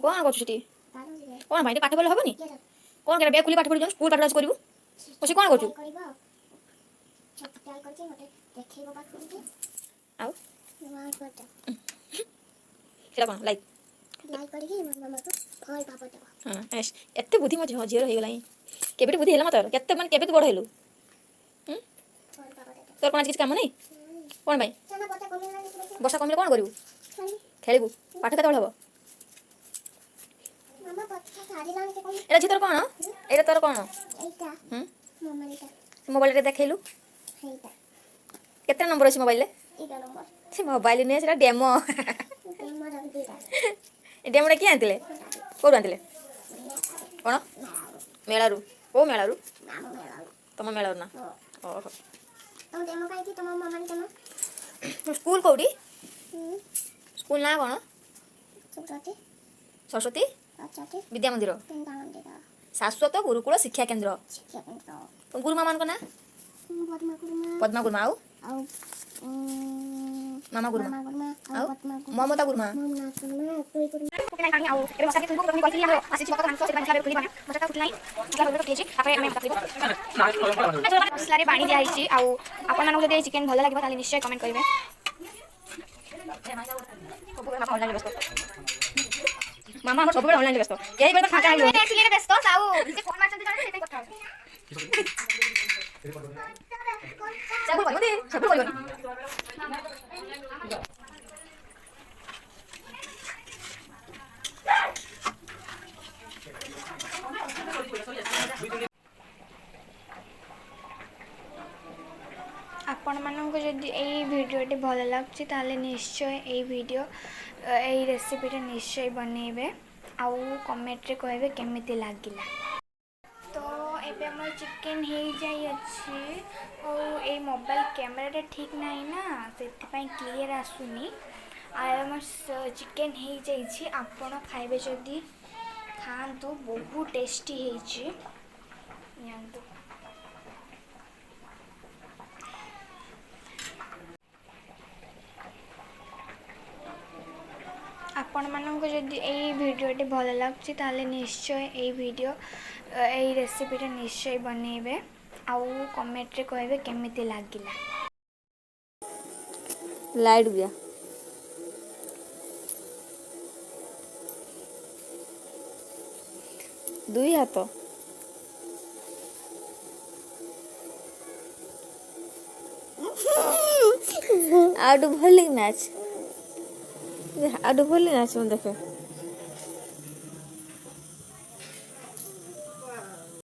କ'ଣ କରୁଛୁ ସେଠି? କ'ଣ ପାଇଁ ପାଠ ପଢ଼ିଲେ ହେବନି? କ'ଣ କରିବା ବ୍ୟାଗ୍ ଖୋଲି ପାଠ ପଢ଼ି ସ୍କୁଲ ପାଠ କରିବୁ ବସି କ'ଣ କରୁଛୁ? ଆଉ ସେଟା କ'ଣ ଲାଇକ୍ ହଁ ଏତେ ବୁଦ୍ଧି ମୋ ଝିଅର ହେଇଗଲାଣି। କେବେଠୁ ବୁଦ୍ଧି ହେଲା ମତେ କେତେ ମାନେ କେବେ ତୁ ବଡ଼ ହେଲୁ? ତୋର କ'ଣ ଆଜି କିଛି କାମ ନାହିଁ? କ'ଣ ପାଇଁ? ବର୍ଷା କମିଲେ କ'ଣ କରିବୁ? ଖେଳିବୁ? ପାଠ କେତେବେଳେ ହେବ? ଏଇଟା ଝିଅ ତୋର କ'ଣ? ଏଇଟା ତୋର କ'ଣ? ମୋବାଇଲରେ ଦେଖେଇଲୁ କେତେ ନମ୍ବର ଅଛି ମୋବାଇଲରେ? ସେ ମୋବାଇଲ ନୁହେଁ ସେଟା ଡେମୋ। ଡେମୋଟା କିଏ ଆଣିଥିଲେ? କେଉଁଠୁ ଆଣିଥିଲେ? କ'ଣ ମେଳାରୁ? କେଉଁ ମେଳାରୁ? ତମ ମେଳାରୁ ନା? ଓହୋ ସ୍କୁଲ କେଉଁଠି? ସ୍କୁଲ ନାଁ କ'ଣ? ସରସ୍ୱତୀ ବିଦ୍ୟା ମନ୍ଦିର ଶାଶ୍ୱତ ଗୁରୁକୁଳ ଶିକ୍ଷା କେନ୍ଦ୍ର। ଗୁରୁମା ମାନଙ୍କ ନାଁ? ପଦ୍ମା ଗୁରୁମା ଆଉ ମାମା ଗୁରୁମା ଆଉ ମମତା ଗୁରୁମା। ମସଲାରେ ପାଣି ଦିଆହେଇଛି। ଆଉ ଆପଣମାନଙ୍କୁ ଯଦି ଚିକେନ୍ ଭଲ ଲାଗିବ ତାହେଲେ ନିଶ୍ଚୟ କମେଣ୍ଟ କରିବେ। ମାମା ଆମର ସବୁବେଳେ ଅନଲାଇନରେ ବ୍ୟସ୍ତ। ଏଇ ବେଳେ ଫାଙ୍କା ହେଇଯିବ ଏକ୍ସିଲିରେ ବ୍ୟସ୍ତ ଆଉ ସେ ଫୋନ୍ ମାରଛନ୍ତି ଜଣେ ସେଇଟା କଥା ହଉଛି। ସବୁ କରିବନି ସବୁ କରିବନି। ଆପଣମାନଙ୍କୁ ଯଦି ଏଇ ଭିଡ଼ିଓଟି ଭଲ ଲାଗୁଛି ତାହେଲେ ନିଶ୍ଚୟ ଏଇ ରେସିପିଟା ନିଶ୍ଚୟ ବନେଇବେ ଆଉ କମେଣ୍ଟରେ କହିବେ କେମିତି ଲାଗିଲା। ତ ଏବେ ଆମର ଚିକେନ୍ ହେଇଯାଇଅଛି ଆଉ ଏଇ ମୋବାଇଲ କ୍ୟାମେରାଟା ଠିକ୍ ନାହିଁ ନା ସେଥିପାଇଁ କ୍ଲିଅର ଆସୁନି। ଆଉ ଆମର ଚିକେନ୍ ହେଇଯାଇଛି। ଆପଣ ଖାଇବେ ଯଦି ଖାଆନ୍ତୁ ବହୁତ ଟେଷ୍ଟି ହେଇଛି। ନିଅନ୍ତୁ। ଆପଣମାନଙ୍କୁ ଯଦି ଏଇ ଭିଡ଼ିଓଟି ଭଲ ଲାଗୁଛି ତାହେଲେ ନିଶ୍ଚୟ ଏଇ ରେସିପିଟା ନିଶ୍ଚୟ ବନେଇବେ ଆଉ କମେଣ୍ଟରେ କହିବେ କେମିତି ଲାଗିଲା। ଲାଇଟ୍ ଦିଆ ଦୁଇ ହାତ ଆଉ ଭଲ ନାଚ ଆଉ ଭଲ ନାଚ ଦେଖେ।